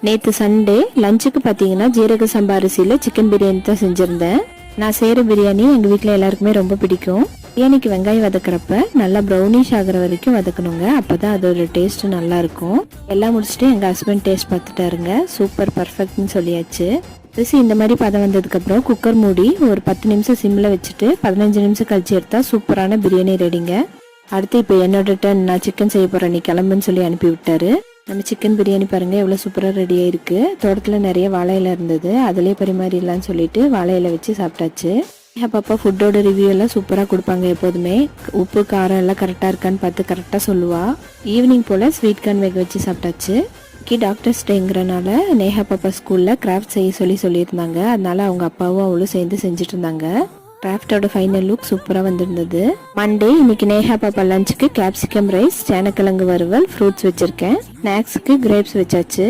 நேற்று சண்டே லஞ்சுக்கு பார்த்தீங்கன்னா ஜீரக சம்பா அரிசியில் சிக்கன் பிரியாணி தான் செஞ்சுருந்தேன். நான் செய்கிற பிரியாணி எங்கள் வீட்டில் எல்லாருக்குமே ரொம்ப பிடிக்கும். பிரியாணிக்கு வெங்காயம் வதக்குறப்ப நல்லா ப்ரௌனிஷ் ஆகிற வரைக்கும் வதக்கணுங்க. அப்போ தான் அதோட டேஸ்ட் நல்லா இருக்கும். எல்லாம் முடிச்சுட்டு எங்கள் ஹஸ்பண்ட் டேஸ்ட் பார்த்துட்டாருங்க. சூப்பர் பர்ஃபெக்ட்னு சொல்லியாச்சு. அரிசி இந்த மாதிரி பதம் வந்ததுக்கப்புறம் குக்கர் மூடி ஒரு 10 நிமிஷம் சிம்மில் வச்சுட்டு 15 நிமிஷம் கழிச்சு எடுத்தால் சூப்பரான பிரியாணி ரெடிங்க. அடுத்து இப்போ என்னோட டர்ன், நான் சிக்கன் செய்ய போகிறேன், நீ கிளம்புன்னு சொல்லி அனுப்பி விட்டாரு. நம்ம சிக்கன் பிரியாணி பாருங்க எவ்வளோ சூப்பராக ரெடியாக இருக்குது. தோட்டத்தில் நிறைய வாழை இலை இருந்தது, அதிலே பரிமாறிடலான்னு சொல்லிட்டு வாழை இலை வச்சு சாப்பிட்டாச்சு. பாப்பா ஃபுட்டோட ரிவ்யூ எல்லாம் சூப்பராக கொடுப்பாங்க. எப்போதுமே உப்பு காரம் எல்லாம் கரெக்டாக இருக்கான்னு பார்த்து கரெக்டாக சொல்லுவா. ஈவினிங் போல் ஸ்வீட் கார்ன் வேக வச்சு சாப்பிட்டாச்சு. டாக்டர்ஸ் டேங்கிறனால நேஹா பாப்பா ஸ்கூலில் கிராஃப்ட் செய்ய சொல்லியிருந்தாங்க. அதனால அவங்க அப்பாவும் அவளும் சேர்ந்து செஞ்சுட்டு இருந்தாங்க. கிராஃப்டோட ஃபைனல் லுக் சூப்பராக வந்திருந்தது. மண்டே இன்னைக்கு நேஹா பாப்பா லஞ்சுக்கு கேப்சிகம் ரைஸ், சேனக்கிழங்கு வறுவல், ஃப்ரூட்ஸ் வச்சுருக்கேன். ஸ்நாக்ஸுக்கு கிரேப்ஸ் வச்சாச்சு.